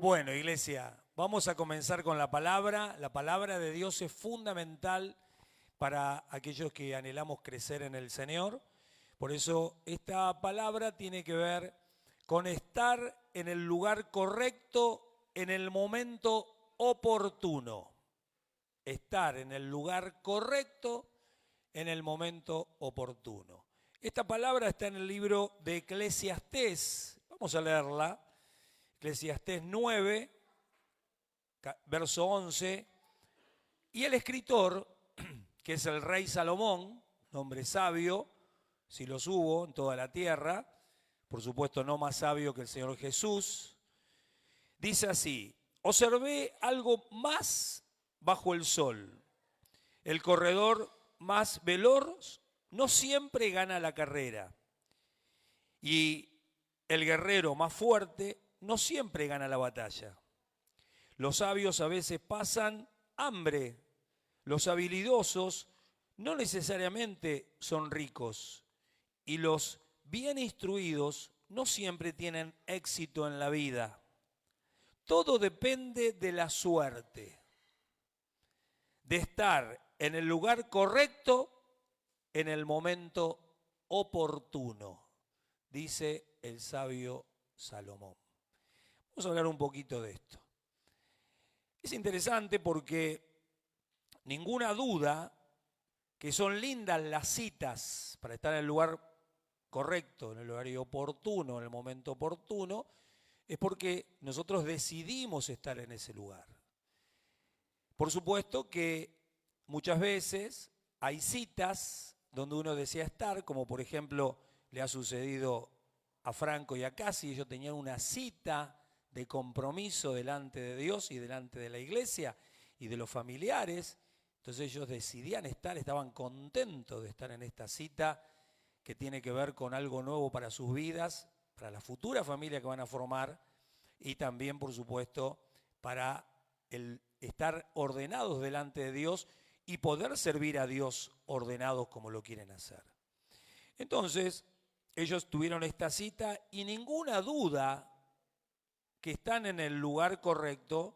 Bueno, iglesia, vamos a comenzar con la palabra. La palabra de Dios es fundamental para aquellos que anhelamos crecer en el Señor. Por eso esta palabra tiene que ver con estar en el lugar correcto en el momento oportuno. Estar en el lugar correcto en el momento oportuno. Esta palabra está en el libro de Eclesiastés. Vamos a leerla. Eclesiastés 9, verso 11. Y el escritor, que es el rey Salomón, un hombre sabio, si los hubo en toda la tierra, por supuesto no más sabio que el Señor Jesús, dice así: observé algo más bajo el sol. El corredor más veloz no siempre gana la carrera. Y el guerrero más fuerte no siempre gana la batalla. Los sabios a veces pasan hambre. Los habilidosos no necesariamente son ricos. Y los bien instruidos no siempre tienen éxito en la vida. Todo depende de la suerte, de estar en el lugar correcto en el momento oportuno, dice el sabio Salomón. Vamos a hablar un poquito de esto. Es interesante porque ninguna duda que son lindas las citas para estar en el lugar correcto, en el lugar oportuno, en el momento oportuno, es porque nosotros decidimos estar en ese lugar. Por supuesto que muchas veces hay citas donde uno desea estar, como por ejemplo le ha sucedido a Franco y a Casi. Ellos tenían una cita de compromiso delante de Dios y delante de la iglesia y de los familiares. Entonces ellos decidían estar, estaban contentos de estar en esta cita que tiene que ver con algo nuevo para sus vidas, para la futura familia que van a formar y también, por supuesto, para el estar ordenados delante de Dios y poder servir a Dios ordenados como lo quieren hacer. Entonces, ellos tuvieron esta cita y ninguna duda que están en el lugar correcto,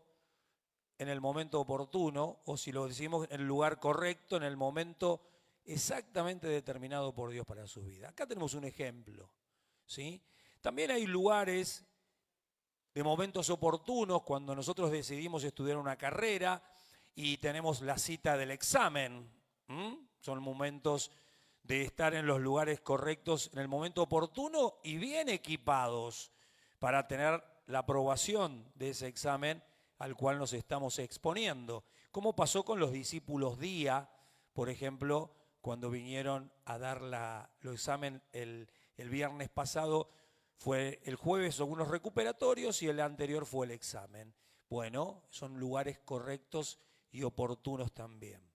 en el momento oportuno, o si lo decimos, en el lugar correcto, en el momento exactamente determinado por Dios para su vida. Acá tenemos un ejemplo, ¿sí? También hay lugares de momentos oportunos cuando nosotros decidimos estudiar una carrera y tenemos la cita del examen. Son momentos de estar en los lugares correctos en el momento oportuno y bien equipados para tener la aprobación de ese examen al cual nos estamos exponiendo. Como pasó con los discípulos Día, por ejemplo, cuando vinieron a dar los examen el viernes pasado. Fue el jueves algunos recuperatorios y el anterior fue el examen. Bueno, son lugares correctos y oportunos también.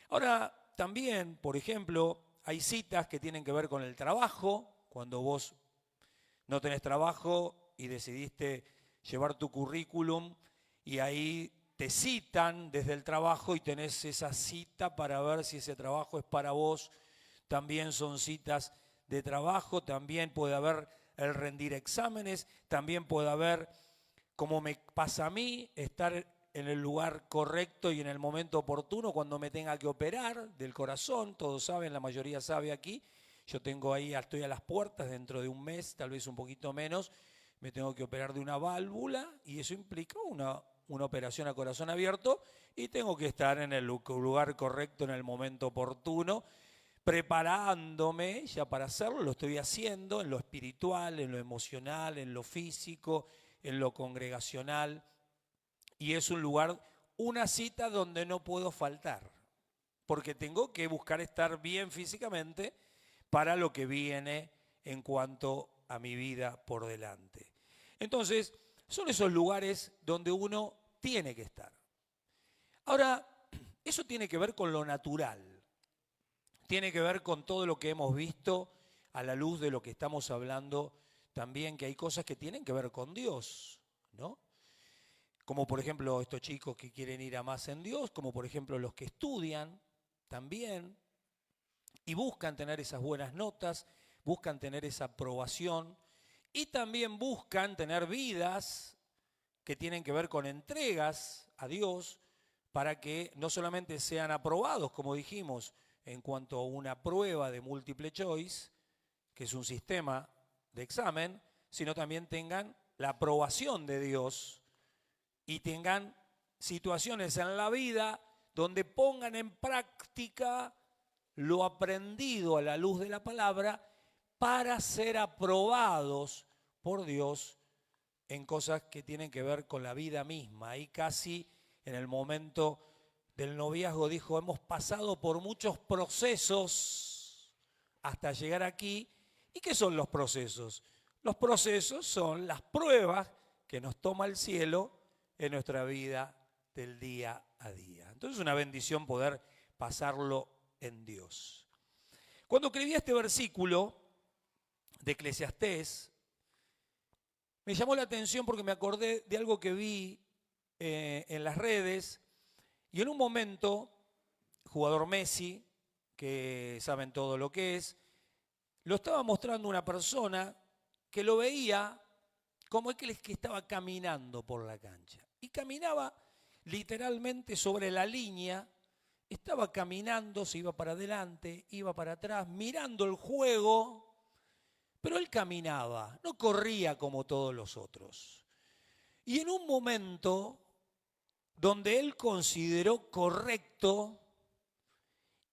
Ahora, también, por ejemplo, hay citas que tienen que ver con el trabajo. Cuando vos no tenés trabajo y decidiste llevar tu currículum y ahí te citan desde el trabajo y tenés esa cita para ver si ese trabajo es para vos. También son citas de trabajo, también puede haber el rendir exámenes, también puede haber, como me pasa a mí, estar en el lugar correcto y en el momento oportuno cuando me tenga que operar del corazón. Todos saben, la mayoría sabe aquí, yo tengo ahí, estoy a las puertas, dentro de un mes, tal vez un poquito menos, me tengo que operar de una válvula y eso implica una operación a corazón abierto y tengo que estar en el lugar correcto en el momento oportuno, preparándome ya para hacerlo. Lo estoy haciendo en lo espiritual, en lo emocional, en lo físico, en lo congregacional. Y es un lugar, una cita donde no puedo faltar, porque tengo que buscar estar bien físicamente para lo que viene en cuanto a mi vida por delante. Entonces, son esos lugares donde uno tiene que estar. Ahora, eso tiene que ver con lo natural. Tiene que ver con todo lo que hemos visto a la luz de lo que estamos hablando también, que hay cosas que tienen que ver con Dios, ¿no? Como por ejemplo estos chicos que quieren ir a más en Dios, como por ejemplo los que estudian también y buscan tener esas buenas notas, buscan tener esa aprobación y también buscan tener vidas que tienen que ver con entregas a Dios para que no solamente sean aprobados, como dijimos, en cuanto a una prueba de múltiple choice, que es un sistema de examen, sino también tengan la aprobación de Dios y tengan situaciones en la vida donde pongan en práctica lo aprendido a la luz de la palabra para ser aprobados por Dios en cosas que tienen que ver con la vida misma. Ahí casi en el momento del noviazgo dijo, hemos pasado por muchos procesos hasta llegar aquí. ¿Y qué son los procesos? Los procesos son las pruebas que nos toma el cielo en nuestra vida del día a día. Entonces es una bendición poder pasarlo en Dios. Cuando escribí este versículo de Eclesiastés, me llamó la atención porque me acordé de algo que vi en las redes y en un momento, jugador Messi, que saben todo lo que es, lo estaba mostrando una persona que lo veía como es que estaba caminando por la cancha. Y caminaba literalmente sobre la línea, estaba caminando, se iba para adelante, iba para atrás, mirando el juego, pero él caminaba, no corría como todos los otros. Y en un momento donde él consideró correcto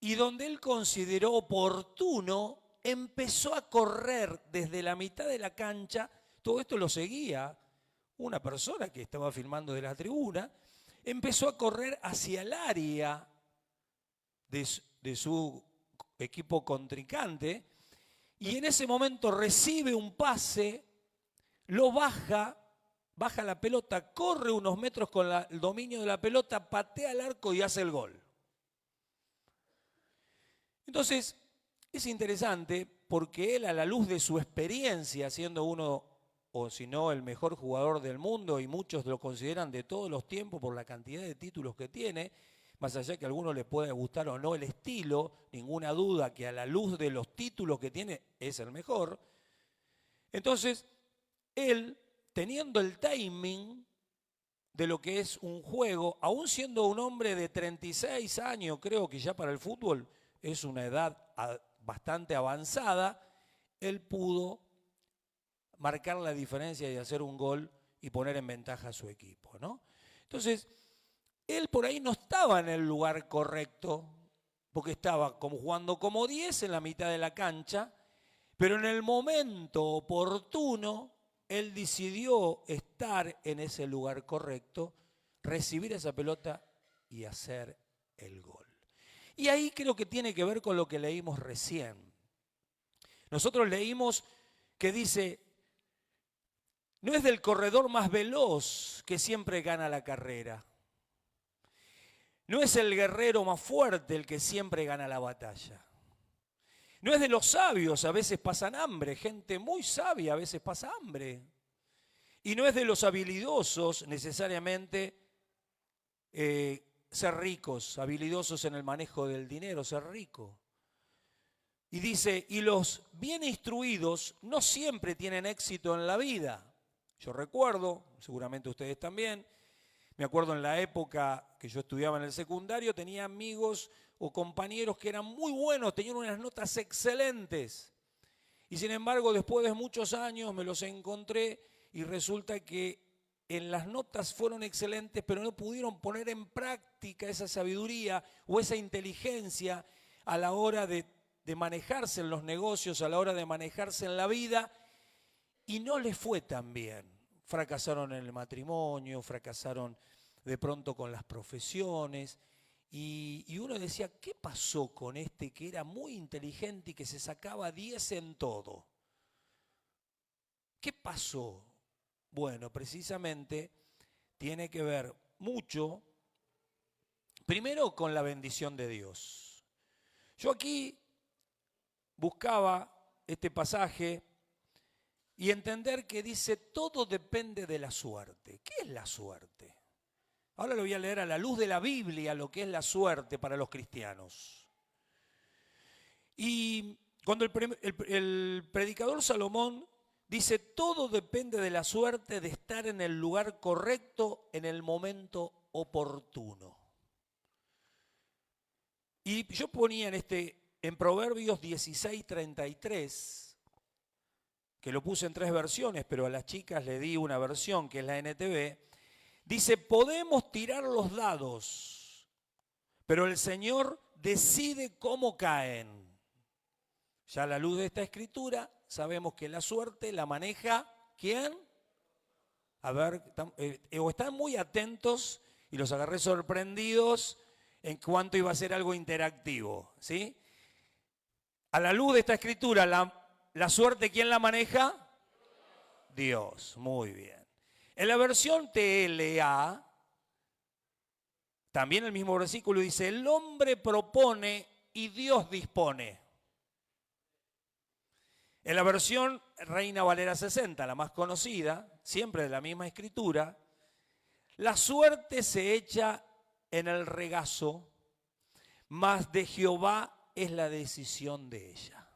y donde él consideró oportuno, empezó a correr desde la mitad de la cancha. Todo esto lo seguía una persona que estaba filmando de la tribuna. Empezó a correr hacia el área de su equipo contrincante y en ese momento recibe un pase, lo baja la pelota, corre unos metros con el dominio de la pelota, patea al arco y hace el gol. Entonces, es interesante porque él, a la luz de su experiencia, siendo uno, o si no, el mejor jugador del mundo, y muchos lo consideran de todos los tiempos por la cantidad de títulos que tiene, más allá que a algunos les pueda gustar o no el estilo, ninguna duda que a la luz de los títulos que tiene es el mejor. Entonces, él, teniendo el timing de lo que es un juego, aún siendo un hombre de 36 años, creo que ya para el fútbol es una edad bastante avanzada, él pudo marcar la diferencia y hacer un gol y poner en ventaja a su equipo, ¿no? Entonces, él por ahí no estaba en el lugar correcto, porque estaba como jugando como 10 en la mitad de la cancha, pero en el momento oportuno, él decidió estar en ese lugar correcto, recibir esa pelota y hacer el gol. Y ahí creo que tiene que ver con lo que leímos recién. Nosotros leímos que dice, no es del corredor más veloz que siempre gana la carrera. No es el guerrero más fuerte el que siempre gana la batalla. No es de los sabios, a veces pasan hambre, gente muy sabia a veces pasa hambre. Y no es de los habilidosos necesariamente ser ricos, habilidosos en el manejo del dinero, ser rico. Y dice, y los bien instruidos no siempre tienen éxito en la vida. Yo recuerdo, seguramente ustedes también, me acuerdo en la época que yo estudiaba en el secundario, tenía amigos o compañeros que eran muy buenos, tenían unas notas excelentes. Y sin embargo, después de muchos años me los encontré y resulta que en las notas fueron excelentes, pero no pudieron poner en práctica esa sabiduría o esa inteligencia a la hora de manejarse en los negocios, a la hora de manejarse en la vida, y no les fue tan bien. Fracasaron en el matrimonio, fracasaron de pronto con las profesiones, y uno decía, ¿qué pasó con este que era muy inteligente y que se sacaba 10 en todo? ¿Qué pasó? Bueno, precisamente tiene que ver mucho, primero con la bendición de Dios. Yo aquí buscaba este pasaje y entender que dice, todo depende de la suerte. ¿Qué es la suerte? Ahora lo voy a leer a la luz de la Biblia, lo que es la suerte para los cristianos. Y cuando el predicador Salomón Dice, todo depende de la suerte de estar en el lugar correcto en el momento oportuno. Y yo ponía en Proverbios 16:33, que lo puse en 3 versiones, pero a las chicas le di una versión que es la NTV, dice, podemos tirar los dados, pero el Señor decide cómo caen. Ya a la luz de esta escritura sabemos que la suerte la maneja, ¿quién? A ver, o están muy atentos y los agarré sorprendidos en cuanto iba a ser algo interactivo, ¿sí? A la luz de esta escritura, la suerte, ¿quién la maneja? Dios, muy bien. En la versión TLA, también el mismo versículo dice, el hombre propone y Dios dispone. En la versión Reina Valera 60, la más conocida, siempre de la misma escritura, la suerte se echa en el regazo, mas de Jehová es la decisión de ella.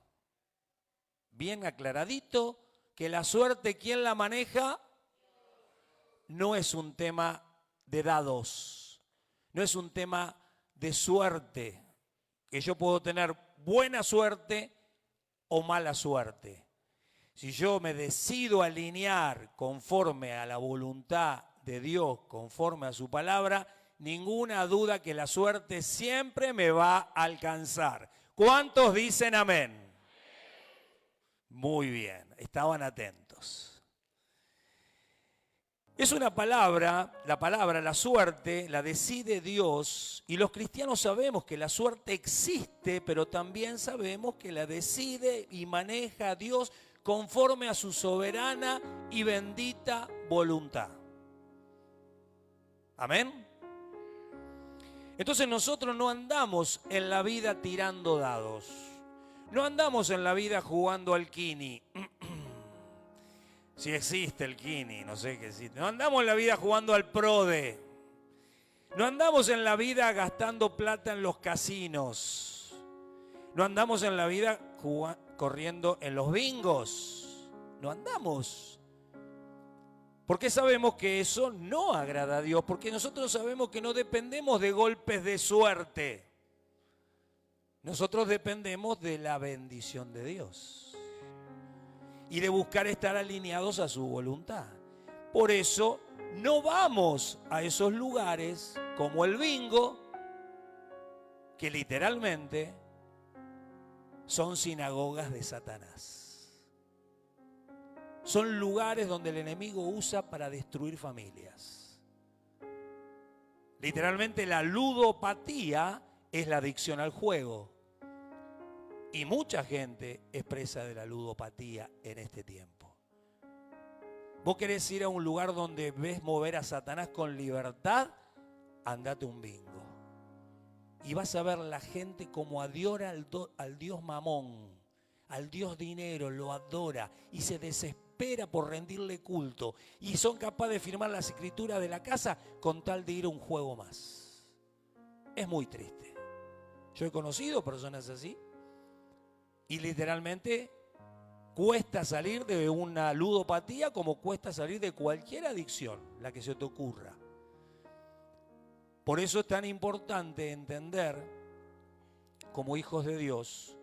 Bien aclaradito que la suerte, ¿quién la maneja? No es un tema de dados, no es un tema de suerte, que yo puedo tener buena suerte o mala suerte. Si yo me decido alinear conforme a la voluntad de Dios, conforme a su palabra, ninguna duda que la suerte siempre me va a alcanzar. ¿Cuántos dicen amén? Muy bien, estaban atentos. Es una palabra, la suerte, la decide Dios, y los cristianos sabemos que la suerte existe, pero también sabemos que la decide y maneja Dios conforme a su soberana y bendita voluntad. Amén. Entonces nosotros no andamos en la vida tirando dados, no andamos en la vida jugando al quini. Si existe el quini, no sé qué existe. No andamos en la vida jugando al prode. No andamos en la vida gastando plata en los casinos. No andamos en la vida corriendo en los bingos. No andamos. Porque sabemos que eso no agrada a Dios. Porque nosotros sabemos que no dependemos de golpes de suerte. Nosotros dependemos de la bendición de Dios. Y de buscar estar alineados a su voluntad. Por eso no vamos a esos lugares como el bingo, que literalmente son sinagogas de Satanás. Son lugares donde el enemigo usa para destruir familias. Literalmente la ludopatía es la adicción al juego. Y mucha gente es presa de la ludopatía en este tiempo. ¿Vos querés ir a un lugar donde ves mover a Satanás con libertad? Andate a un bingo. Y vas a ver la gente como adora al Dios mamón, al Dios dinero, lo adora y se desespera por rendirle culto. Y son capaces de firmar las escrituras de la casa con tal de ir a un juego más. Es muy triste. Yo he conocido personas así. Y literalmente cuesta salir de una ludopatía como cuesta salir de cualquier adicción, la que se te ocurra. Por eso es tan importante entender, como hijos de Dios,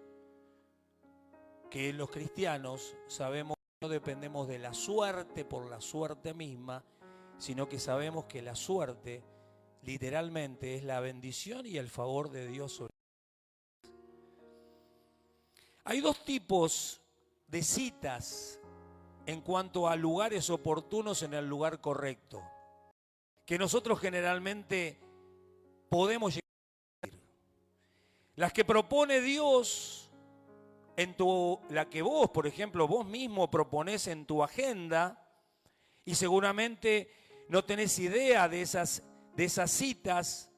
que los cristianos sabemos que no dependemos de la suerte por la suerte misma, sino que sabemos que la suerte literalmente es la bendición y el favor de Dios sobre nosotros. Hay 2 tipos de citas en cuanto a lugares oportunos en el lugar correcto, que nosotros generalmente podemos llegar a ir. Las que propone Dios, la que vos, por ejemplo, vos mismo proponés en tu agenda, y seguramente no tenés idea de esas citas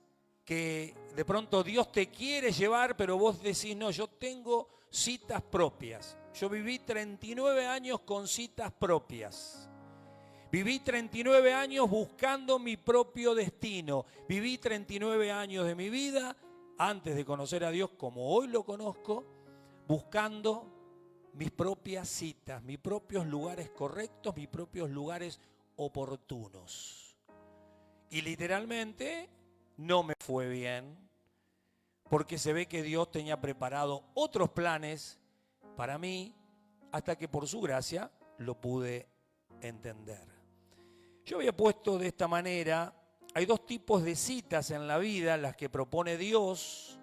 que de pronto Dios te quiere llevar, pero vos decís, no, yo tengo citas propias. Yo viví 39 años con citas propias. Viví 39 años buscando mi propio destino. Viví 39 años de mi vida, antes de conocer a Dios como hoy lo conozco, buscando mis propias citas, mis propios lugares correctos, mis propios lugares oportunos. Y literalmente no me fue bien, porque se ve que Dios tenía preparado otros planes para mí, hasta que por su gracia lo pude entender. Yo había puesto de esta manera, hay dos tipos de citas en la vida, las que propone Dios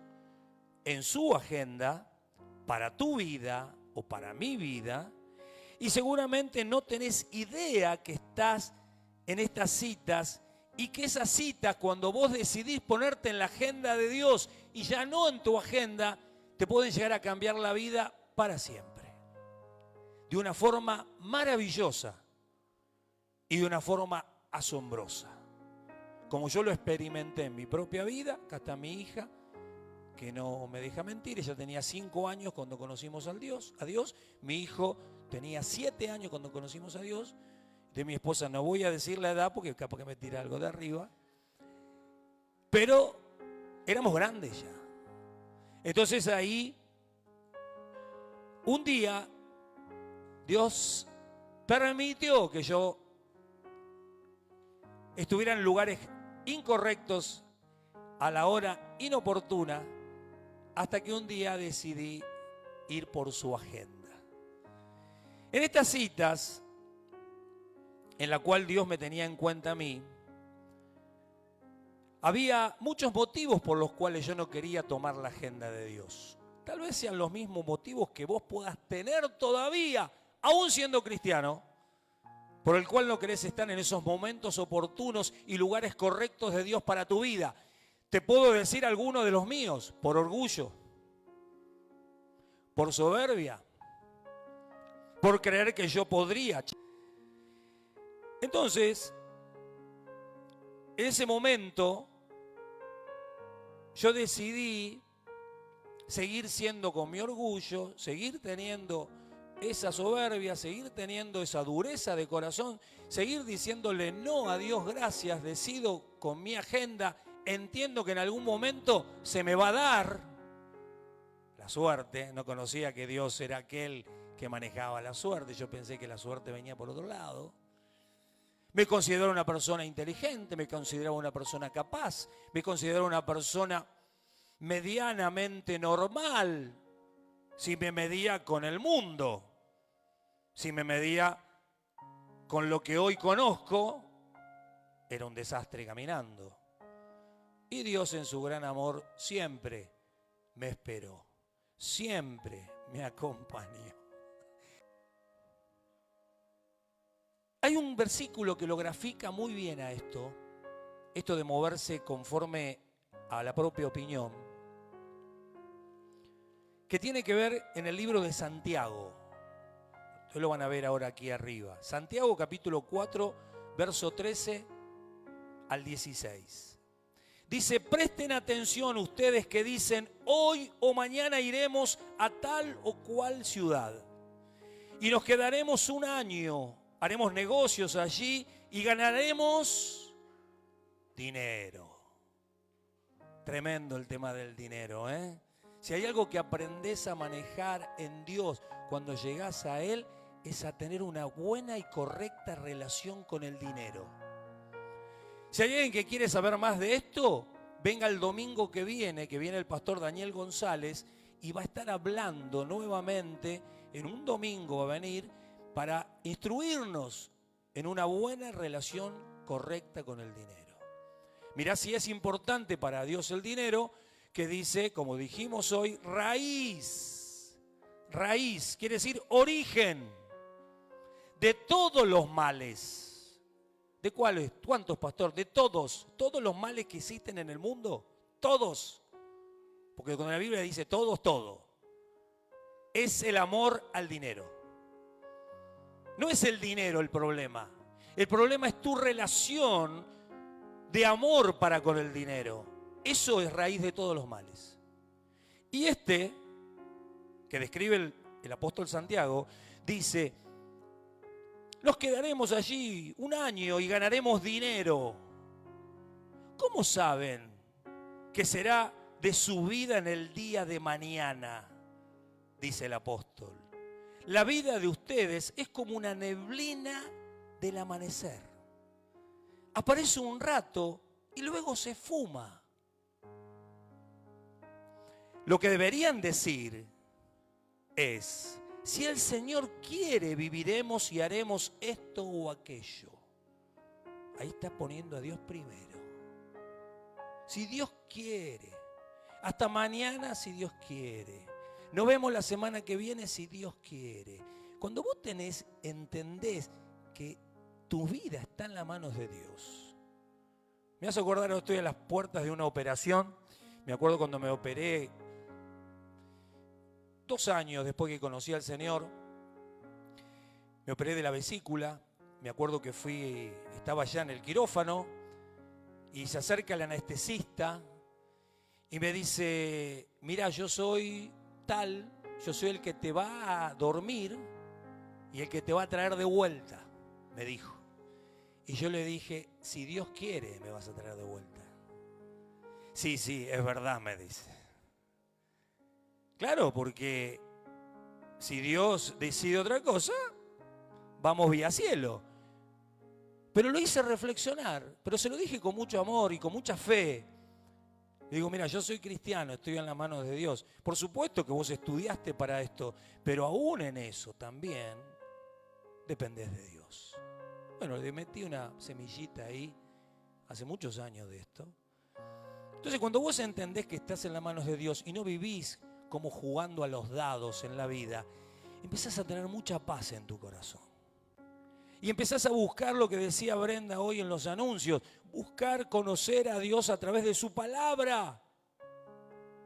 en su agenda, para tu vida o para mi vida, y seguramente no tenés idea que estás en estas citas, y que esas citas, cuando vos decidís ponerte en la agenda de Dios y ya no en tu agenda, te pueden llegar a cambiar la vida para siempre. De una forma maravillosa y de una forma asombrosa. Como yo lo experimenté en mi propia vida, acá está mi hija, que no me deja mentir, ella tenía 5 años cuando conocimos a Dios. Mi hijo tenía 7 años cuando conocimos a Dios. De mi esposa no voy a decir la edad porque capaz que me tira algo de arriba. Pero éramos grandes ya. Entonces ahí, un día, Dios permitió que yo estuviera en lugares incorrectos a la hora inoportuna, hasta que un día decidí ir por su agenda. En estas citas, en la cual Dios me tenía en cuenta a mí, había muchos motivos por los cuales yo no quería tomar la agenda de Dios. Tal vez sean los mismos motivos que vos puedas tener todavía, aún siendo cristiano, por el cual no querés estar en esos momentos oportunos y lugares correctos de Dios para tu vida. Te puedo decir algunos de los míos: por orgullo, por soberbia, por creer que yo podría. Entonces, en ese momento, yo decidí seguir siendo con mi orgullo, seguir teniendo esa soberbia, seguir teniendo esa dureza de corazón, seguir diciéndole no a Dios, gracias, decido con mi agenda, entiendo que en algún momento se me va a dar la suerte. No conocía que Dios era aquel que manejaba la suerte, yo pensé que la suerte venía por otro lado. Me considero una persona inteligente, me considero una persona capaz, me considero una persona medianamente normal, si me medía con el mundo, si me medía con lo que hoy conozco, era un desastre caminando. Y Dios en su gran amor siempre me esperó, siempre me acompañó. Hay un versículo que lo grafica muy bien a esto de moverse conforme a la propia opinión, que tiene que ver en el libro de Santiago. Ustedes lo van a ver ahora aquí arriba. Santiago capítulo 4, verso 13 al 16. Dice: presten atención ustedes que dicen, hoy o mañana iremos a tal o cual ciudad y nos quedaremos un año, haremos negocios allí y ganaremos dinero. Tremendo el tema del dinero, ¿eh? Si hay algo que aprendés a manejar en Dios cuando llegás a Él, es a tener una buena y correcta relación con el dinero. Si hay alguien que quiere saber más de esto, venga el domingo que viene el pastor Daniel González y va a estar hablando nuevamente, en un domingo va a venir, para instruirnos en una buena relación correcta con el dinero. Mirá si es importante para Dios el dinero, que dice, como dijimos hoy, raíz. Raíz quiere decir origen de todos los males. ¿De cuáles? ¿Cuántos, pastor? De todos. Todos los males que existen en el mundo. Todos. Porque cuando la Biblia dice todos, todo. Es el amor al dinero. No es el dinero el problema. El problema es tu relación de amor para con el dinero. Eso es raíz de todos los males. Y que describe el apóstol Santiago, dice, nos quedaremos allí un año y ganaremos dinero. ¿Cómo saben que será de su vida en el día de mañana? Dice el apóstol. La vida de ustedes es como una neblina del amanecer. Aparece un rato y luego se fuma. Lo que deberían decir es: si el Señor quiere, viviremos y haremos esto o aquello. Ahí está poniendo a Dios primero. Si Dios quiere. Hasta mañana si Dios quiere. Nos vemos la semana que viene si Dios quiere. Cuando vos entendés que tu vida está en las manos de Dios. Me hace acordar, ahora estoy a las puertas de una operación. Me acuerdo cuando me operé 2 años después que conocí al Señor. Me operé de la vesícula. Me acuerdo que estaba ya en el quirófano y se acerca el anestesista y me dice: mira, yo soy tal, yo soy el que te va a dormir y el que te va a traer de vuelta, me dijo. Y yo le dije: si Dios quiere, me vas a traer de vuelta. Sí, es verdad, me dice. Claro, porque si Dios decide otra cosa, vamos vía cielo. Pero lo hice reflexionar, pero se lo dije con mucho amor y con mucha fe. Le digo: mira, yo soy cristiano, estoy en las manos de Dios. Por supuesto que vos estudiaste para esto, pero aún en eso también dependés de Dios. Bueno, le metí una semillita ahí, hace muchos años de esto. Entonces, cuando vos entendés que estás en las manos de Dios y no vivís como jugando a los dados en la vida, empezás a tener mucha paz en tu corazón. Y empezás a buscar lo que decía Brenda hoy en los anuncios, buscar conocer a Dios a través de su palabra,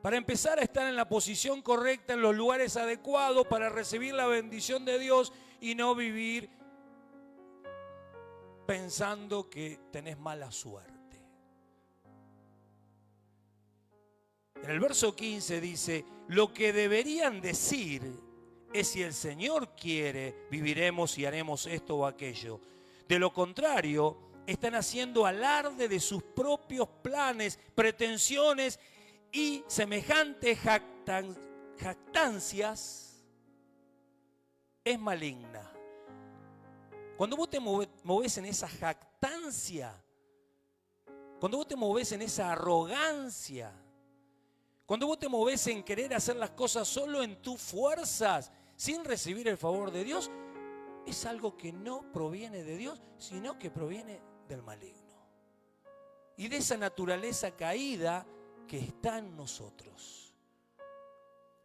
para empezar a estar en la posición correcta, en los lugares adecuados, para recibir la bendición de Dios y no vivir pensando que tenés mala suerte. En el verso 15 dice: lo que deberían decir es: si el Señor quiere, viviremos y haremos esto o aquello. De lo contrario, están haciendo alarde de sus propios planes, pretensiones y semejantes jactancias es maligna. Cuando vos te movés en esa jactancia, cuando vos te movés en esa arrogancia, cuando vos te movés en querer hacer las cosas solo en tus fuerzas, sin recibir el favor de Dios, es algo que no proviene de Dios, sino que proviene del maligno. Y de esa naturaleza caída que está en nosotros.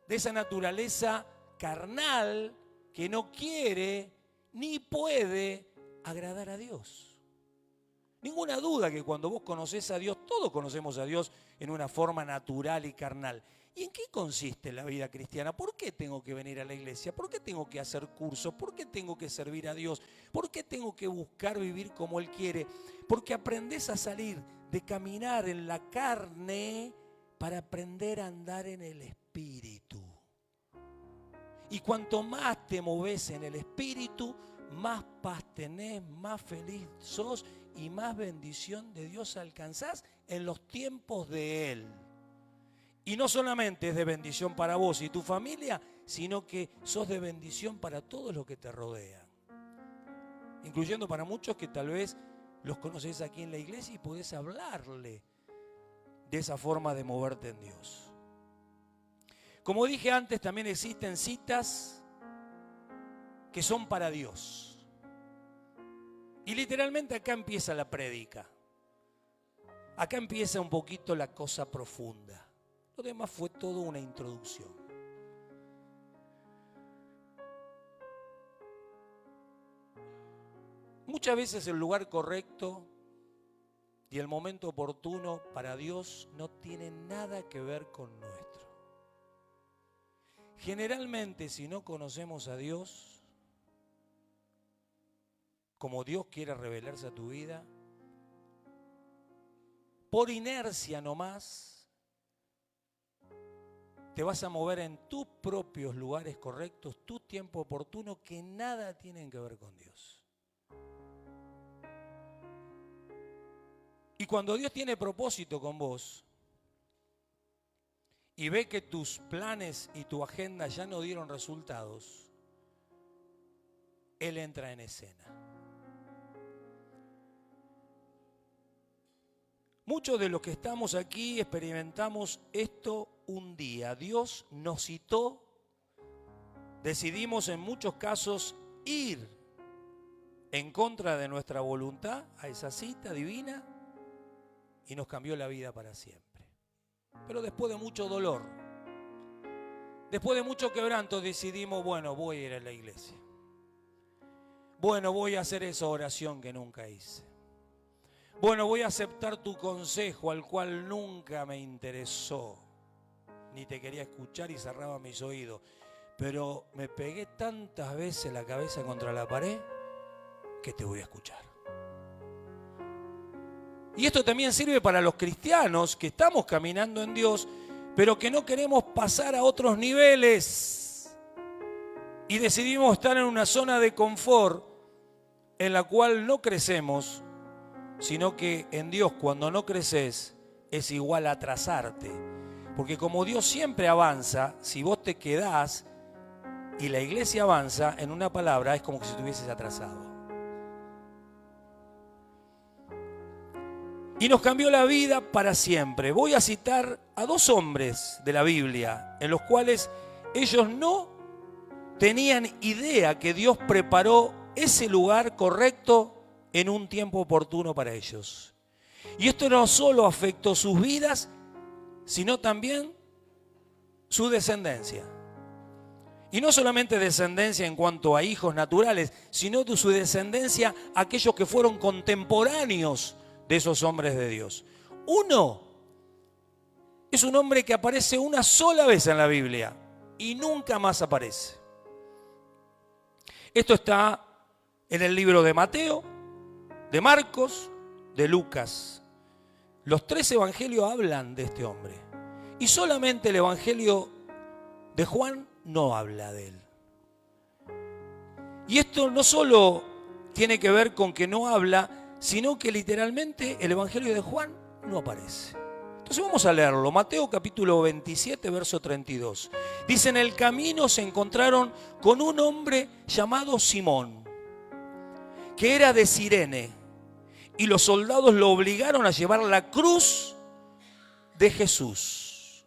De esa naturaleza carnal que no quiere ni puede agradar a Dios. Ninguna duda que cuando vos conocés a Dios, todos conocemos a Dios en una forma natural y carnal. ¿Y en qué consiste la vida cristiana? ¿Por qué tengo que venir a la iglesia? ¿Por qué tengo que hacer cursos? ¿Por qué tengo que servir a Dios? ¿Por qué tengo que buscar vivir como Él quiere? Porque aprendés a salir de caminar en la carne para aprender a andar en el Espíritu. Y cuanto más te moves en el Espíritu, más paz tenés, más feliz sos y más bendición de Dios alcanzás en los tiempos de Él. Y no solamente es de bendición para vos y tu familia, sino que sos de bendición para todos los que te rodean. Incluyendo para muchos que tal vez los conocés aquí en la iglesia y podés hablarle de esa forma de moverte en Dios. Como dije antes, también existen citas que son para Dios. Y literalmente acá empieza la prédica. Acá empieza un poquito la cosa profunda. Lo demás fue todo una introducción. Muchas veces el lugar correcto y el momento oportuno para Dios no tiene nada que ver con nuestro. Generalmente, si no conocemos a Dios, como Dios quiere revelarse a tu vida, por inercia nomás, te vas a mover en tus propios lugares correctos, tu tiempo oportuno, que nada tienen que ver con Dios. Y cuando Dios tiene propósito con vos y ve que tus planes y tu agenda ya no dieron resultados, Él entra en escena. Muchos de los que estamos aquí experimentamos esto un día. Dios nos citó, decidimos en muchos casos ir en contra de nuestra voluntad a esa cita divina y nos cambió la vida para siempre. Pero después de mucho dolor, después de mucho quebranto, decidimos, bueno, voy a ir a la iglesia. Bueno, voy a hacer esa oración que nunca hice. Bueno, voy a aceptar tu consejo al cual nunca me interesó, ni te quería escuchar y cerraba mis oídos. Pero me pegué tantas veces la cabeza contra la pared que te voy a escuchar. Y esto también sirve para los cristianos que estamos caminando en Dios, pero que no queremos pasar a otros niveles. Y decidimos estar en una zona de confort en la cual no crecemos, sino que en Dios cuando no creces es igual a atrasarte. Porque como Dios siempre avanza, si vos te quedás y la iglesia avanza, en una palabra es como que si estuvieses atrasado. Y nos cambió la vida para siempre. Voy a citar a dos hombres de la Biblia, en los cuales ellos no tenían idea que Dios preparó ese lugar correcto en un tiempo oportuno para ellos. Y esto no solo afectó sus vidas, sino también su descendencia. Y no solamente descendencia en cuanto a hijos naturales, sino de su descendencia aquellos que fueron contemporáneos de esos hombres de Dios. Uno es un hombre que aparece una sola vez en la Biblia y nunca más aparece. Esto está en el libro de Mateo, de Marcos, de Lucas. Los tres evangelios hablan de este hombre. Y solamente el evangelio de Juan no habla de él. Y esto no solo tiene que ver con que no habla, sino que literalmente el evangelio de Juan no aparece. Entonces vamos a leerlo. Mateo capítulo 27, verso 32. Dice, en el camino se encontraron con un hombre llamado Simón, que era de Cirene. Y los soldados lo obligaron a llevar la cruz de Jesús.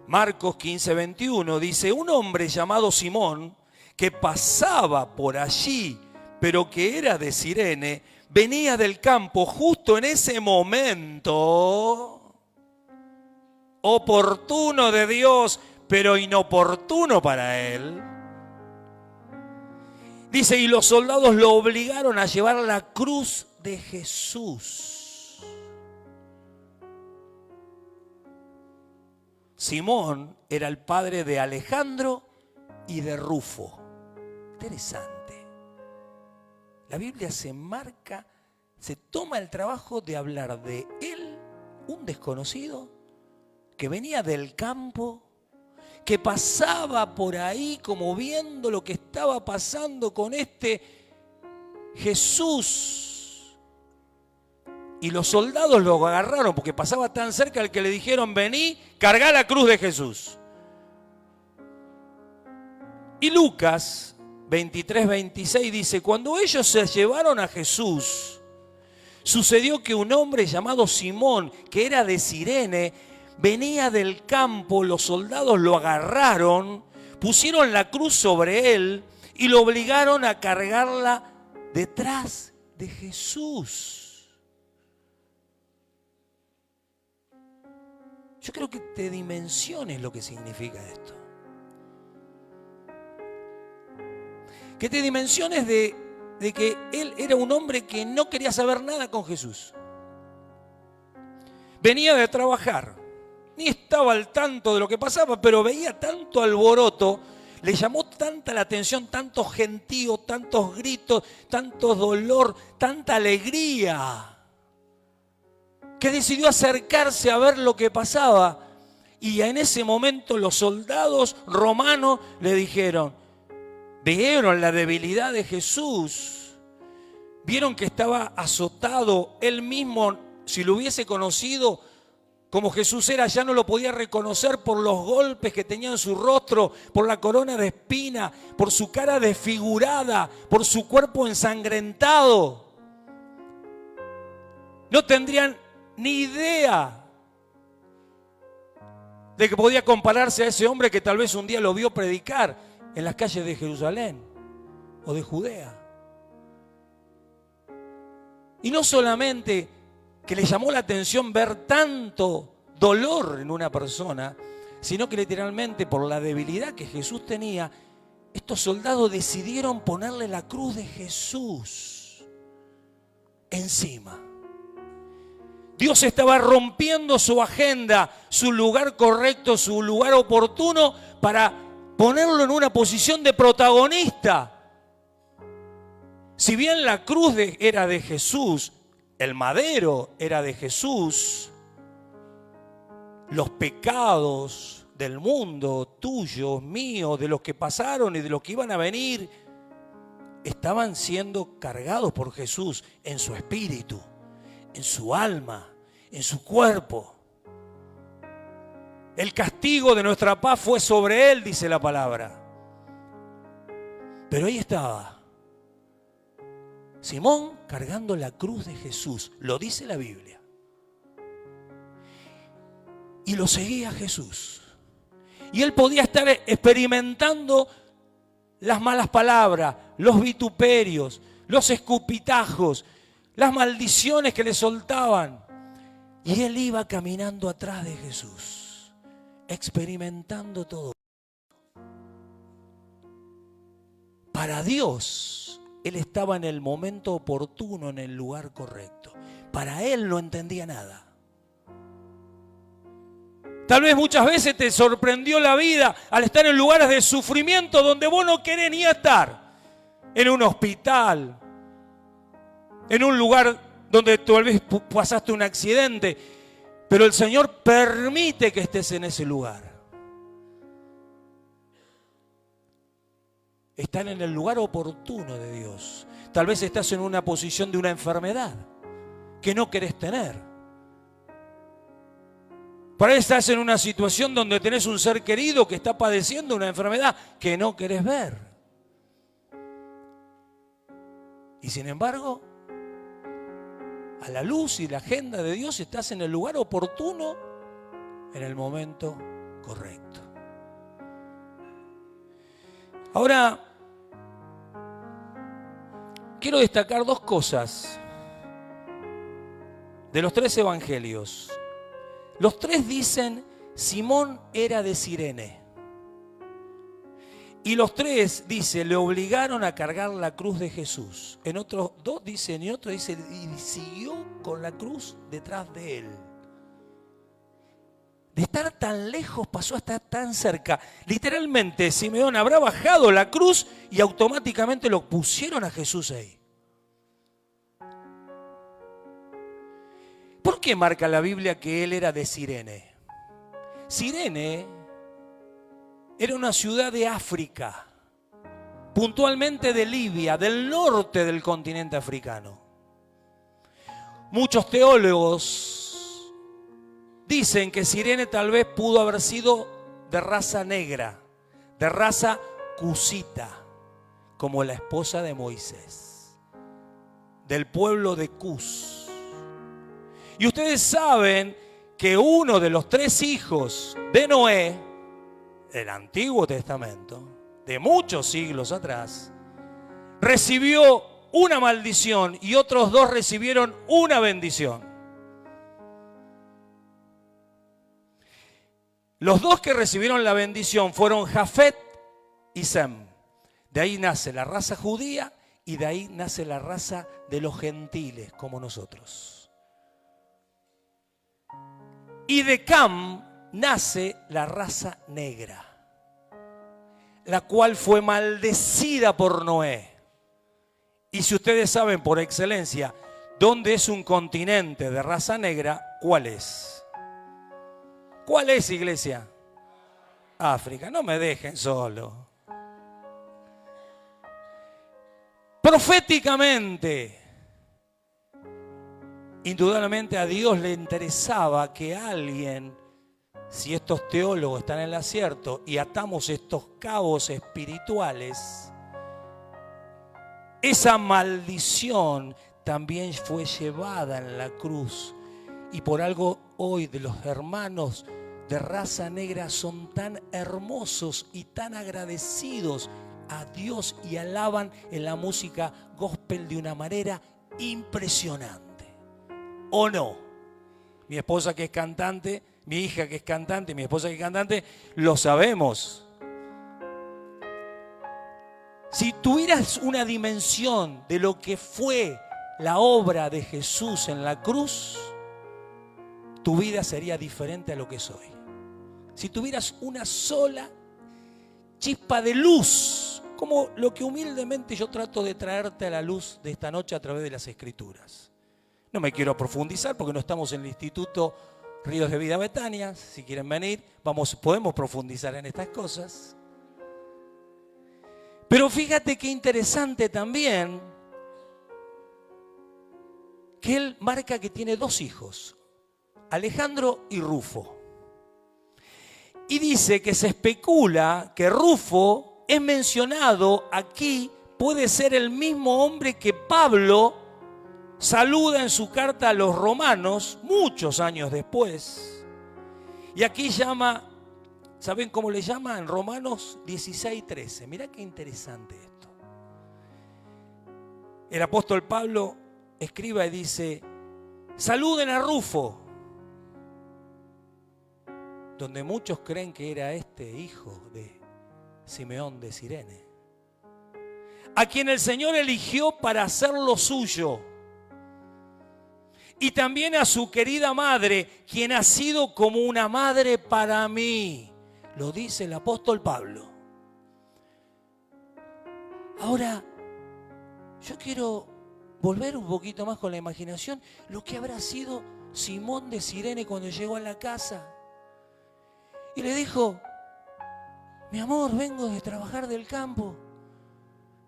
Marcos 15, 21 dice, un hombre llamado Simón, que pasaba por allí, pero que era de Cirene, venía del campo justo en ese momento oportuno de Dios, pero inoportuno para él. Dice, y los soldados lo obligaron a llevar la cruz de Jesús. Simón era el padre de Alejandro y de Rufo. Interesante. La Biblia se toma el trabajo de hablar de él, un desconocido, que venía del campo, que pasaba por ahí como viendo lo que estaba pasando con este Jesús. Y los soldados lo agarraron porque pasaba tan cerca al que le dijeron, vení, cargá la cruz de Jesús. Y Lucas 23, 26 dice, cuando ellos se llevaron a Jesús, sucedió que un hombre llamado Simón, que era de Cirene, venía del campo, los soldados lo agarraron, pusieron la cruz sobre él y lo obligaron a cargarla detrás de Jesús. Yo creo que te dimensiones lo que significa esto. Que te dimensiones de que él era un hombre que no quería saber nada con Jesús. Venía de trabajar. Ni estaba al tanto de lo que pasaba, pero veía tanto alboroto, le llamó tanta la atención, tanto gentío, tantos gritos, tanto dolor, tanta alegría, que decidió acercarse a ver lo que pasaba. Y en ese momento los soldados romanos le dijeron, vieron la debilidad de Jesús, vieron que estaba azotado, él mismo, si lo hubiese conocido, como Jesús era, ya no lo podía reconocer por los golpes que tenía en su rostro, por la corona de espina, por su cara desfigurada, por su cuerpo ensangrentado. No tendrían ni idea de que podía compararse a ese hombre que tal vez un día lo vio predicar en las calles de Jerusalén o de Judea. Y no solamente que le llamó la atención ver tanto dolor en una persona, sino que literalmente por la debilidad que Jesús tenía, estos soldados decidieron ponerle la cruz de Jesús encima. Dios estaba rompiendo su agenda, su lugar correcto, su lugar oportuno para ponerlo en una posición de protagonista. Si bien la cruz era de Jesús, el madero era de Jesús, los pecados del mundo, tuyos, míos, de los que pasaron y de los que iban a venir, estaban siendo cargados por Jesús en su espíritu, en su alma, en su cuerpo. El castigo de nuestra paz fue sobre él, dice la palabra. Pero ahí estaba Simón cargando la cruz de Jesús, lo dice la Biblia. Y lo seguía Jesús. Y él podía estar experimentando las malas palabras, los vituperios, los escupitajos, las maldiciones que le soltaban. Y él iba caminando atrás de Jesús, experimentando todo. Para Dios, él estaba en el momento oportuno, en el lugar correcto. Para él no entendía nada. Tal vez muchas veces te sorprendió la vida al estar en lugares de sufrimiento donde vos no querés ni estar. En un hospital, en un lugar donde tal vez pasaste un accidente, pero el Señor permite que estés en ese lugar. Están en el lugar oportuno de Dios. Tal vez estás en una posición de una enfermedad que no querés tener. Por ahí estás en una situación donde tenés un ser querido que está padeciendo una enfermedad que no querés ver. Y sin embargo, a la luz y la agenda de Dios estás en el lugar oportuno, en el momento correcto. Ahora, quiero destacar dos cosas de los tres evangelios. Los tres dicen, Simón era de Cirene. Y los tres, dice, le obligaron a cargar la cruz de Jesús. En otros dos dicen, y otro dice, y siguió con la cruz detrás de él. De estar tan lejos pasó a estar tan cerca. Literalmente, Simeón habrá bajado la cruz y automáticamente lo pusieron a Jesús ahí. ¿Por qué marca la Biblia que él era de Cirene? Cirene era una ciudad de África, puntualmente de Libia, del norte del continente africano. Muchos teólogos dicen que Cirene tal vez pudo haber sido de raza negra, de raza cusita, como la esposa de Moisés, del pueblo de Cus. Y ustedes saben que uno de los tres hijos de Noé, del Antiguo Testamento, de muchos siglos atrás, recibió una maldición y otros dos recibieron una bendición. Los dos que recibieron la bendición fueron Jafet y Sem. De ahí nace la raza judía y de ahí nace la raza de los gentiles como nosotros. Y de Cam nace la raza negra, la cual fue maldecida por Noé. Y si ustedes saben por excelencia dónde es un continente de raza negra, ¿cuál es? ¿Cuál es, iglesia? África. No me dejen solo. Proféticamente, Indudablemente a Dios le interesaba que alguien, si estos teólogos están en el acierto y atamos estos cabos espirituales, esa maldición también fue llevada en la cruz. Y por algo hoy de los hermanos de raza negra son tan hermosos y tan agradecidos a Dios y alaban en la música gospel de una manera impresionante. ¿O no? Mi esposa que es cantante, mi hija que es cantante, mi esposa que es cantante, lo sabemos. Si tuvieras una dimensión de lo que fue la obra de Jesús en la cruz, tu vida sería diferente a lo que es hoy. Si tuvieras una sola chispa de luz, como lo que humildemente yo trato de traerte a la luz de esta noche a través de las Escrituras. No me quiero profundizar porque no estamos en el Instituto Ríos de Vida Betania. Si quieren venir, podemos profundizar en estas cosas. Pero fíjate qué interesante también que él marca que tiene 2 hijos, Alejandro y Rufo. Y dice que se especula que Rufo es mencionado aquí, puede ser el mismo hombre que Pablo saluda en su carta a los romanos muchos años después. Y aquí llama, ¿saben cómo le llama? En Romanos 16:13. Mirá qué interesante esto. El apóstol Pablo escribe y dice: saluden a Rufo, donde muchos creen que era este hijo de Simeón de Cirene, a quien el Señor eligió para hacerlo suyo, y también a su querida madre, quien ha sido como una madre para mí. Lo dice el apóstol Pablo. Ahora, yo quiero volver un poquito más con la imaginación, lo que habrá sido Simón de Cirene cuando llegó a la casa. Y le dijo: mi amor, vengo de trabajar del campo.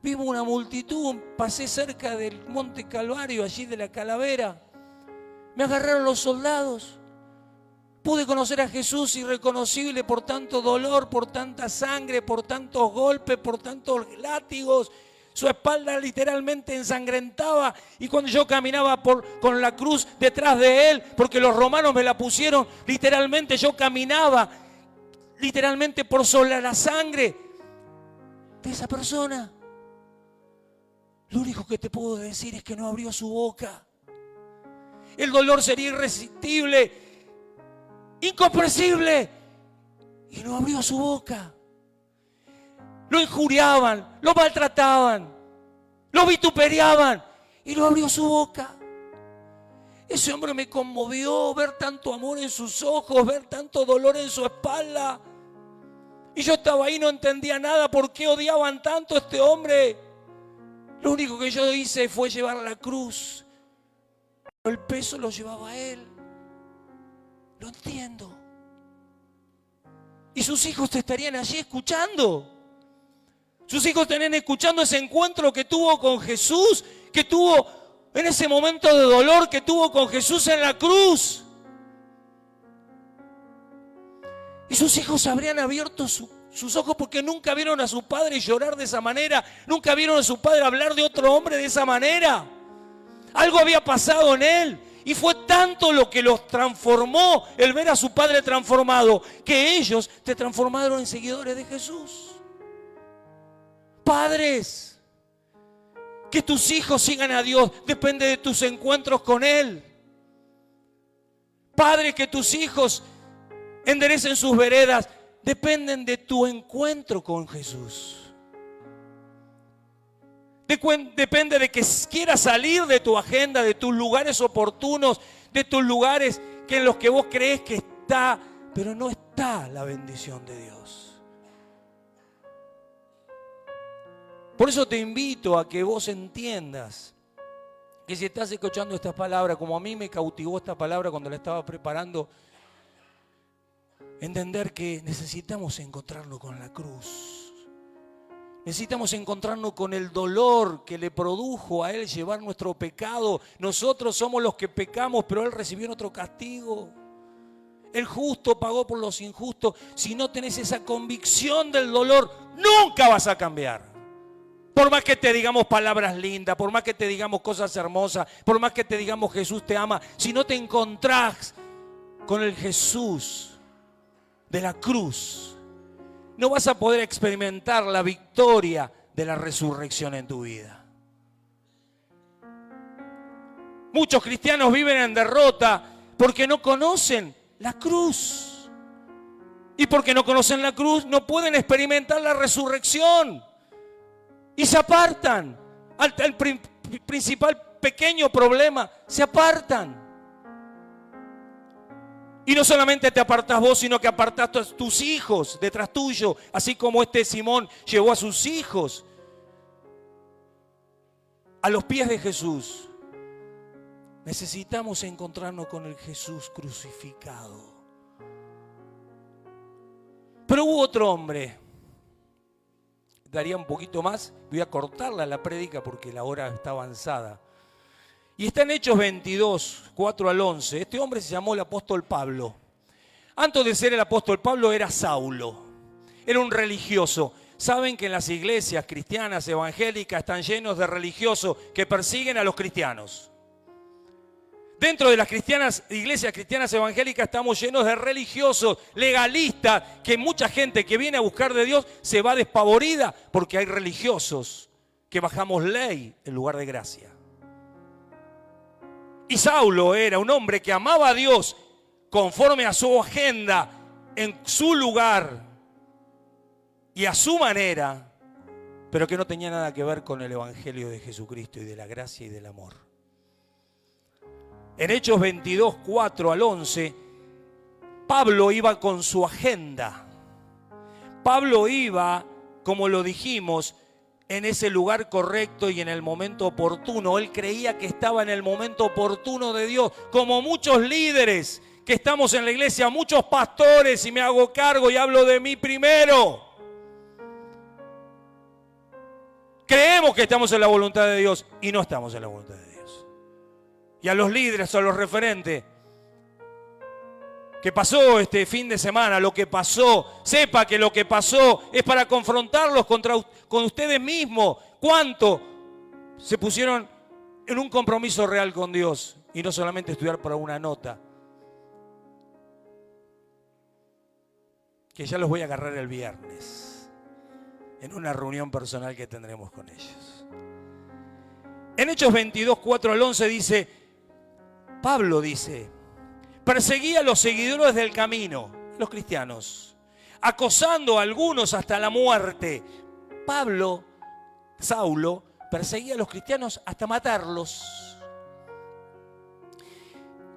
Vimos una multitud, pasé cerca del Monte Calvario, allí de la Calavera. Me agarraron los soldados. Pude conocer a Jesús irreconocible por tanto dolor, por tanta sangre, por tantos golpes, por tantos látigos. Su espalda literalmente ensangrentaba, y cuando yo caminaba con la cruz detrás de él, porque los romanos me la pusieron, literalmente yo caminaba literalmente por sobre la sangre de esa persona. Lo único que te puedo decir es que no abrió su boca. El dolor sería irresistible, incomprensible, y no abrió su boca. Lo injuriaban, lo maltrataban, lo vituperiaban, y no abrió su boca. Ese hombre me conmovió, ver tanto amor en sus ojos, ver tanto dolor en su espalda. Y yo estaba ahí, no entendía nada, por qué odiaban tanto a este hombre. Lo único que yo hice fue llevar la cruz. El peso lo llevaba él. Lo entiendo. Y sus hijos te estarían allí escuchando. Sus hijos estarían escuchando ese encuentro que tuvo con Jesús, que tuvo en ese momento de dolor que tuvo con Jesús en la cruz. Y sus hijos habrían abierto sus ojos porque nunca vieron a su padre llorar de esa manera. Nunca vieron a su padre hablar de otro hombre de esa manera. Algo había pasado en él. Y fue tanto lo que los transformó, el ver a su padre transformado, que ellos te transformaron en seguidores de Jesús. Padres, que tus hijos sigan a Dios depende de tus encuentros con Él. Padre, que tus hijos enderecen sus veredas dependen de tu encuentro con Jesús. Depende de que quieras salir de tu agenda, de tus lugares oportunos, de tus lugares en los que vos crees que está, pero no está la bendición de Dios. Por eso te invito a que vos entiendas que si estás escuchando estas palabras, como a mí me cautivó esta palabra cuando la estaba preparando, entender que necesitamos encontrarlo con la cruz. Necesitamos encontrarnos con el dolor que le produjo a Él llevar nuestro pecado. Nosotros somos los que pecamos, pero Él recibió nuestro castigo. El justo pagó por los injustos. Si no tenés esa convicción del dolor, nunca vas a cambiar. Por más que te digamos palabras lindas, por más que te digamos cosas hermosas, por más que te digamos Jesús te ama, si no te encontrás con el Jesús de la cruz, no vas a poder experimentar la victoria de la resurrección en tu vida. Muchos cristianos viven en derrota porque no conocen la cruz. Y porque no conocen la cruz, no pueden experimentar la resurrección. Y se apartan. El principal pequeño problema, se apartan. Y no solamente te apartás vos, sino que apartás a tus hijos detrás tuyo, así como este Simón llevó a sus hijos a los pies de Jesús. Necesitamos encontrarnos con el Jesús crucificado. Pero hubo otro hombre, daría un poquito más, voy a cortarla la prédica porque la hora está avanzada. Y está en Hechos 22, 4 al 11. Este hombre se llamó el apóstol Pablo. Antes de ser el apóstol Pablo era Saulo. Era un religioso. Saben que en las iglesias cristianas evangélicas están llenos de religiosos que persiguen a los cristianos. Dentro de las iglesias cristianas evangélicas estamos llenos de religiosos, legalistas, que mucha gente que viene a buscar de Dios se va despavorida porque hay religiosos que bajamos ley en lugar de gracia. Y Saulo era un hombre que amaba a Dios conforme a su agenda, en su lugar y a su manera, pero que no tenía nada que ver con el evangelio de Jesucristo y de la gracia y del amor. En Hechos 22, 4 al 11, Pablo iba con su agenda. Pablo iba, como lo dijimos, en ese lugar correcto y en el momento oportuno. Él creía que estaba en el momento oportuno de Dios, como muchos líderes que estamos en la iglesia, muchos pastores, y me hago cargo y hablo de mí primero. Creemos que estamos en la voluntad de Dios y no estamos en la voluntad de Dios. Y a los líderes, a los referentes, que pasó este fin de semana, lo que pasó, sepa que lo que pasó es para confrontarlos con ustedes mismos. ¿Cuánto se pusieron en un compromiso real con Dios y no solamente estudiar para una nota? Que ya los voy a agarrar el viernes en una reunión personal que tendremos con ellos. En Hechos 22, 4 al 11 dice, Pablo dice, perseguía a los seguidores del camino, los cristianos, acosando a algunos hasta la muerte. Saulo, perseguía a los cristianos hasta matarlos.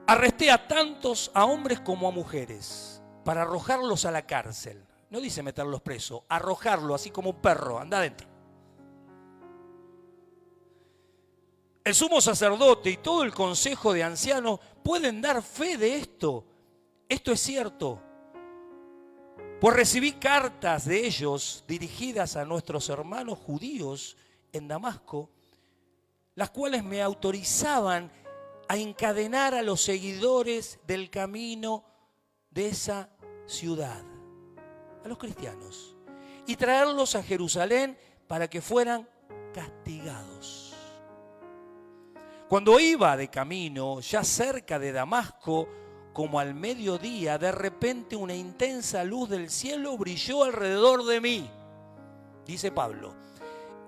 Arresté a tantos, a hombres como a mujeres, para arrojarlos a la cárcel. No dice meterlos presos, arrojarlos así como un perro, anda adentro. El sumo sacerdote y todo el consejo de ancianos pueden dar fe de esto. Esto es cierto. Pues recibí cartas de ellos dirigidas a nuestros hermanos judíos en Damasco, las cuales me autorizaban a encadenar a los seguidores del camino de esa ciudad, a los cristianos, y traerlos a Jerusalén para que fueran castigados. Cuando iba de camino, ya cerca de Damasco, como al mediodía, de repente una intensa luz del cielo brilló alrededor de mí. Dice Pablo,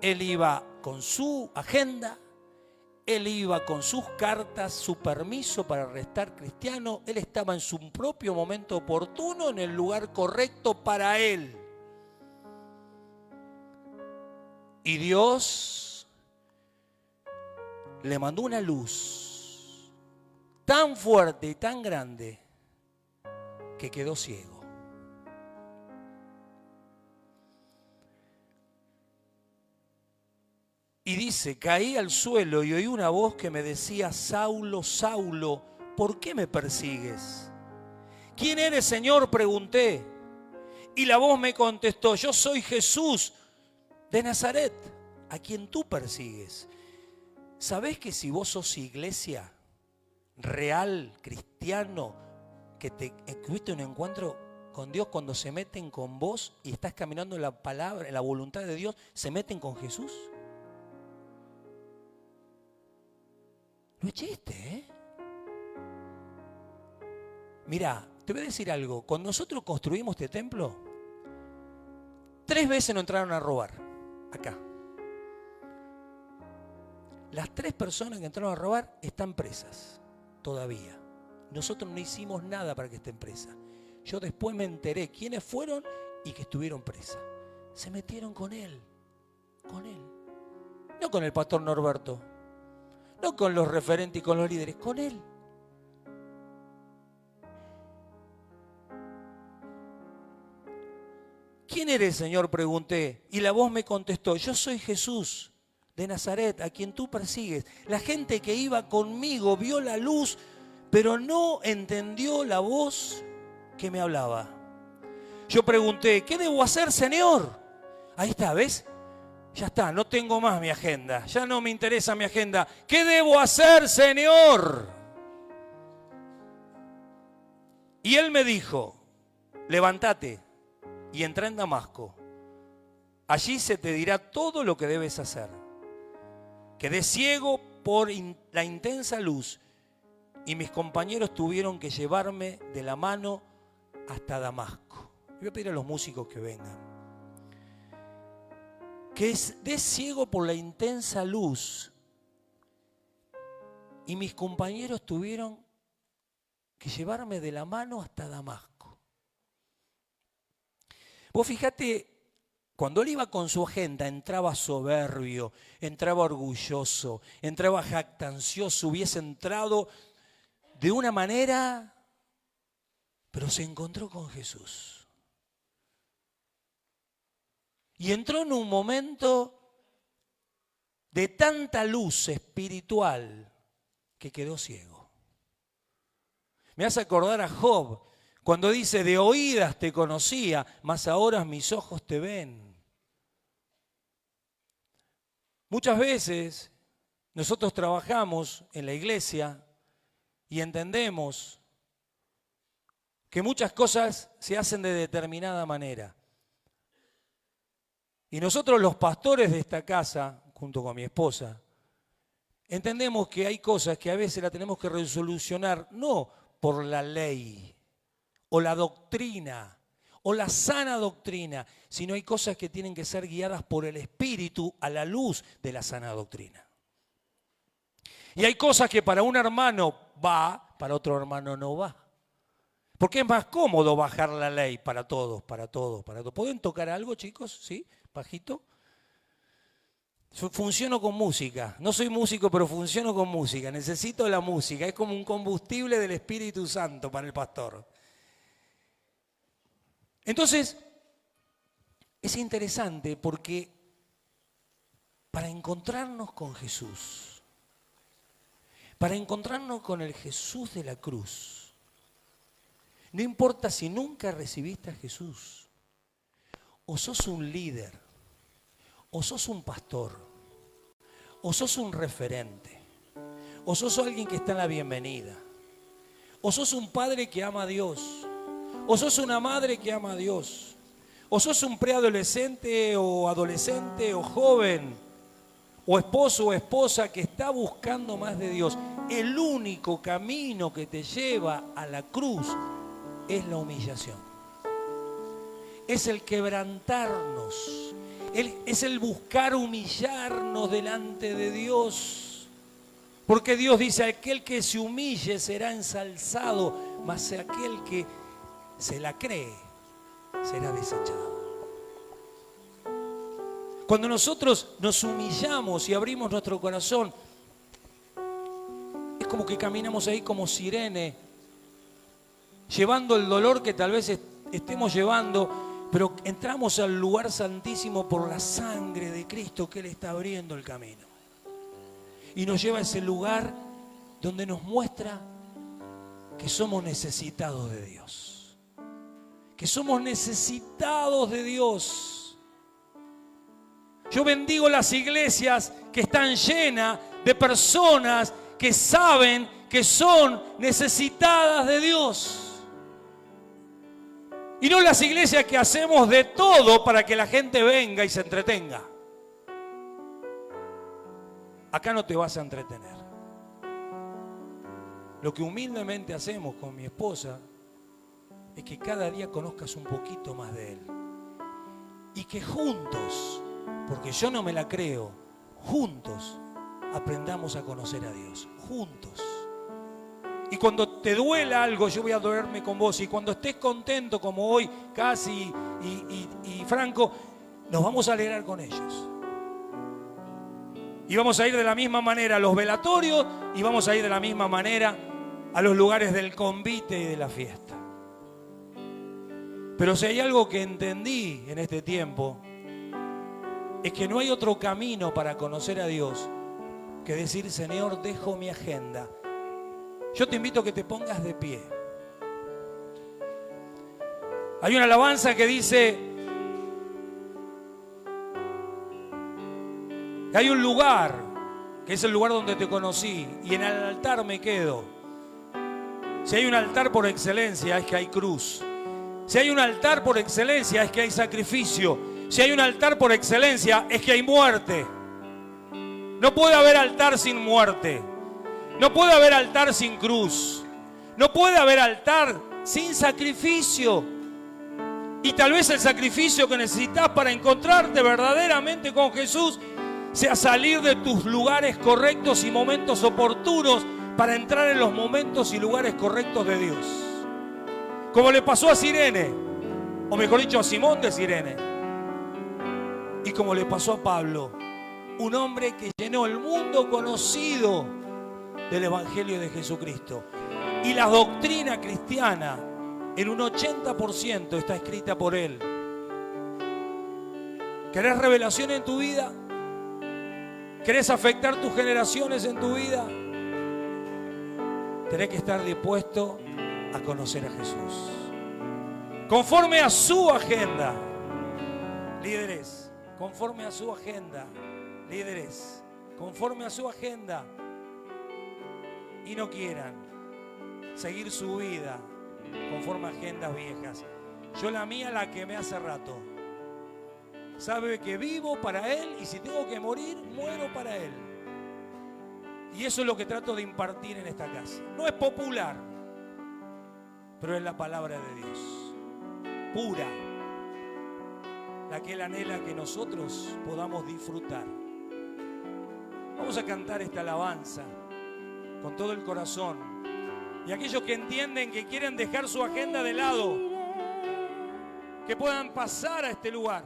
él iba con su agenda, él iba con sus cartas, su permiso para restar cristiano, él estaba en su propio momento oportuno, en el lugar correcto para él. Y Dios le mandó una luz tan fuerte y tan grande que quedó ciego. Y dice, caí al suelo y oí una voz que me decía, Saulo, Saulo, ¿por qué me persigues? ¿Quién eres, Señor?, pregunté. Y la voz me contestó, yo soy Jesús, de Nazaret, a quien tú persigues. ¿Sabés que si vos sos iglesia real, cristiano, que tuviste un encuentro con Dios, cuando se meten con vos y estás caminando en la palabra, en la voluntad de Dios, se meten con Jesús? No es chiste, ¿eh? Mirá, te voy a decir algo. Cuando nosotros construimos este templo, 3 veces nos entraron a robar, acá. Las 3 personas que entraron a robar están presas, todavía. Nosotros no hicimos nada para que estén presas. Yo después me enteré quiénes fueron y que estuvieron presas. Se metieron con él. No con el pastor Norberto, no con los referentes y con los líderes, con él. ¿Quién eres, Señor?, pregunté. Y la voz me contestó: yo soy Jesús de Nazaret, a quien tú persigues. La gente que iba conmigo vio la luz, pero no entendió la voz que me hablaba. Yo pregunté: ¿qué debo hacer, Señor? Ahí está, ¿ves? Ya está, no tengo más mi agenda. Ya no me interesa mi agenda. ¿Qué debo hacer, Señor? Y él me dijo: levántate y entra en Damasco. Allí se te dirá todo lo que debes hacer. Quedé ciego por la intensa luz y mis compañeros tuvieron que llevarme de la mano hasta Damasco. Voy a pedir a los músicos que vengan. Quedé ciego por la intensa luz y mis compañeros tuvieron que llevarme de la mano hasta Damasco. Vos fíjate, cuando él iba con su agenda, entraba soberbio, entraba orgulloso, entraba jactancioso, hubiese entrado de una manera, pero se encontró con Jesús. Y entró en un momento de tanta luz espiritual que quedó ciego. Me hace acordar a Job, cuando dice: de oídas te conocía, mas ahora mis ojos te ven. Muchas veces nosotros trabajamos en la iglesia y entendemos que muchas cosas se hacen de determinada manera. Y nosotros, los pastores de esta casa, junto con mi esposa, entendemos que hay cosas que a veces las tenemos que resolucionar no por la ley o la doctrina o la sana doctrina, sino hay cosas que tienen que ser guiadas por el Espíritu a la luz de la sana doctrina. Y hay cosas que para un hermano va, para otro hermano no va. Porque es más cómodo bajar la ley para todos, para todos, para todos. ¿Pueden tocar algo, chicos? ¿Sí? Bajito. Funciono con música. No soy músico, pero funciono con música. Necesito la música. Es como un combustible del Espíritu Santo para el pastor. Entonces, es interesante porque para encontrarnos con Jesús, para encontrarnos con el Jesús de la cruz, no importa si nunca recibiste a Jesús, o sos un líder, o sos un pastor, o sos un referente, o sos alguien que está en la bienvenida, o sos un padre que ama a Dios, o sos una madre que ama a Dios, o sos un preadolescente o adolescente o joven, o esposo o esposa que está buscando más de Dios. El único camino que te lleva a la cruz es la humillación. Es el quebrantarnos, es el buscar humillarnos delante de Dios. Porque Dios dice: aquel que se humille será ensalzado, mas aquel que se la cree será desechado. Cuando nosotros nos humillamos y abrimos nuestro corazón, es como que caminamos ahí como sirene, llevando el dolor que tal vez estemos llevando, pero entramos al lugar santísimo por la sangre de Cristo, que Él está abriendo el camino. Y nos lleva a ese lugar donde nos muestra que somos necesitados de Dios. Que somos necesitados de Dios. Yo bendigo las iglesias que están llenas de personas que saben que son necesitadas de Dios. Y no las iglesias que hacemos de todo para que la gente venga y se entretenga. Acá no te vas a entretener. Lo que humildemente hacemos con mi esposa es que cada día conozcas un poquito más de Él. Y que juntos, porque yo no me la creo, juntos aprendamos a conocer a Dios. Juntos. Y cuando te duela algo, yo voy a dolerme con vos. Y cuando estés contento como hoy, Casi y Franco, nos vamos a alegrar con ellos. Y vamos a ir de la misma manera a los velatorios y vamos a ir de la misma manera a los lugares del convite y de la fiesta. Pero si hay algo que entendí en este tiempo, es que no hay otro camino para conocer a Dios que decir: Señor, dejo mi agenda. Yo te invito a que te pongas de pie. Hay una alabanza que dice: hay un lugar, que es el lugar donde te conocí, y en el altar me quedo. Si hay un altar por excelencia, es que hay cruz. Si hay un altar por excelencia, es que hay sacrificio. Si hay un altar por excelencia, es que hay muerte. No puede haber altar sin muerte. No puede haber altar sin cruz. No puede haber altar sin sacrificio. Y tal vez el sacrificio que necesitas para encontrarte verdaderamente con Jesús sea salir de tus lugares correctos y momentos oportunos para entrar en los momentos y lugares correctos de Dios. Como le pasó a Cirene, o mejor dicho, a Simón de Cirene. Y como le pasó a Pablo, un hombre que llenó el mundo conocido del Evangelio de Jesucristo. Y la doctrina cristiana, en un 80% está escrita por él. ¿Querés revelación en tu vida? ¿Querés afectar tus generaciones en tu vida? Tenés que estar dispuesto a conocer a Jesús. Conforme a su agenda, líderes, conforme a su agenda, líderes, conforme a su agenda, y no quieran seguir su vida conforme a agendas viejas. Yo la mía la quemé hace rato. Sabe que vivo para Él y si tengo que morir, muero para Él. Y eso es lo que trato de impartir en esta casa. No es popular, pero es la palabra de Dios, pura, la que Él anhela que nosotros podamos disfrutar. Vamos a cantar esta alabanza con todo el corazón. Y aquellos que entienden que quieren dejar su agenda de lado, que puedan pasar a este lugar.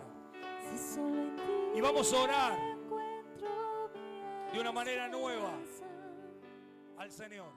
Y vamos a orar de una manera nueva al Señor.